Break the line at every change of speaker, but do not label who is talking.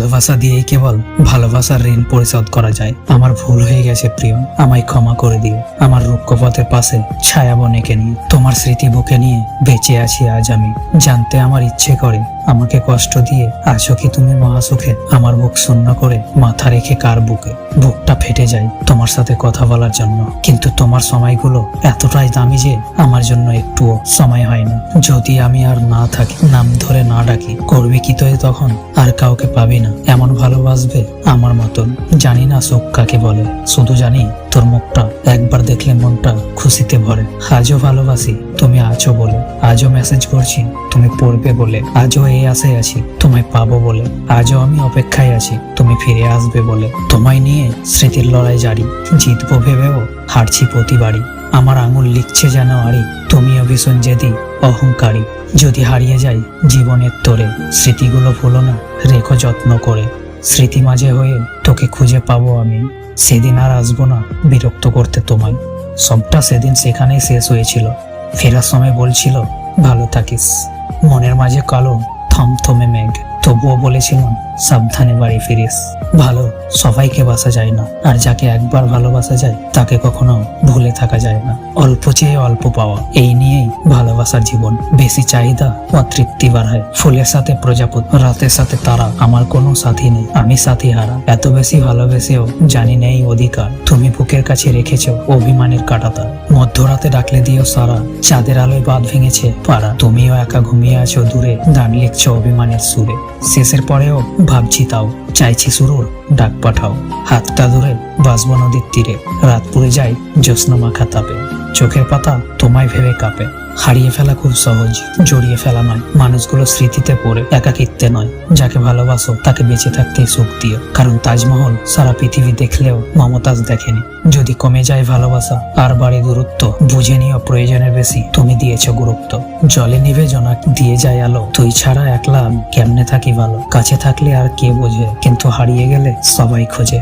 ভালোবাসা দিয়েই কেবল ভালোবাসার ঋণ পরিশোধ করা যায়। আমার ভুল হয়ে গেছে প্রিয়, আমায় ক্ষমা করে দিও। আমার রুক্ষপথের পাশে ছায়া বনেকে নিয়ে তোমার স্মৃতি বুকে নিয়ে বেঁচে আছি আজ আমি। জানতে আমার ইচ্ছে করে আমাকে কষ্ট দিয়ে আছো কি তুমি মহাসুখে। আমার বুক শূন্য করে মাথা রেখে কার বুকে, বুকটা ফেটে যায় তোমার সাথে কথা বলার জন্য। কিন্তু তোমার সময়গুলো এতটাই দামি যে আমার জন্য একটুও সময় হয় না। যদি আমি আর না থাকি, নাম ধরে না ডাকি, করবি কি তুই তখন? আর কাউকে পাবি না এমন ভালোবাসবে আমার মতন। জানি না সুখ কাকে বলে, শুধু জানি তোর মুখটা একবার দেখলে মনটা খুশিতে ভরে। আজও ভালোবাসি তুমি আছো বলে, আজও মেসেজ করছি তুমি পড়বে বলে, আজও এই আশায় আছি তোমায় পাবো বলে, আজও আমি অপেক্ষায় আছি তুমি ফিরে আসবে বলে। তোমায় নিয়ে স্মৃতির লড়াই জারি, জিতবো ভেবেও হারছি প্রতিবারই। আমার আঙুল লিখছে যেন আড়ি, তুমিও ভীষণ জেদি অহংকারী। যদি হারিয়ে যাই জীবনের তোরে, স্মৃতিগুলো ভুলো না, রেখো যত্ন করে। স্মৃতি মাঝে হয়ে তোকে খুঁজে পাবো আমি, সেদিন আর আসবো না বিরক্ত করতে তোমায়। সবটা সেদিন সেখানেই শেষ হয়েছিল। ফেরার সময় বলছিল ভালো থাকিস, মনের মাঝে কালো থমথমে মেঘ, তবুও বলেছিলাম সাবধানে বাড়ি ফিরিস। ভালো সবাইকে বাসা যায় না, আর যাকে একবার ভালোবাসা যায় তাকে কখনো ভুলে থাকা যায় না। অল্প চেয়ে অল্প পাওয়া, এই নিয়েই ভালোবাসার জীবন। বেশি চাহিদা অতৃপ্তি বাড়ায়। ফুলের সাথে প্রজাপতি, রাতের সাথে তারা, আমার কোনো সাথী নেই, আমি সাথী হারা। এত বেশি ভালোবেসেও জানি নেই অধিকার। তুমি বুকের কাছে রেখেছ অভিমানের কাঁটাতার, মধ্যরাতে ডাকলে দিও সারা, চাঁদের আলোয় বাঁধ ভেঙেছে পাড়া। তুমিও একা ঘুমিয়ে আছো দূরে, গান লিখছো অভিমানের সুরে। শেষের পরেও ভাবছি তাও, চাইছি শুরুর ডাক পাঠাও। হাতটা ধরে বাসবো নদীর তীরে, রাত পুড়ে যায় জ্যোৎস্না মাখা তাপে। চোখের পাতা তোমায় ভেবে কাঁপে। হারিয়ে ফেলা খুব সহজ, জড়িয়ে ফেলা নয়। মানুষগুলো স্মৃতিতে পড়ে, একাকিত্বে নয়। যাকে ভালোবাসো তাকে বেঁচে থাকতেই সুখ দিও, কারণ তাজমহল সারা পৃথিবী দেখলেও মমতাজ দেখেনি। যদি কমে যায় ভালোবাসা আর বাড়ে দূরত্ব, বুঝে নিও প্রয়োজনের বেশি তুমি দিয়েছ গুরুত্ব। জলে নিভে জোনাক দিয়ে যায় আলো, তুই ছাড়া একলা আমি কেমনে থাকি ভালো। কাছে থাকলে আর কে বোঝে, কিন্তু হারিয়ে গেলে সবাই খোঁজে।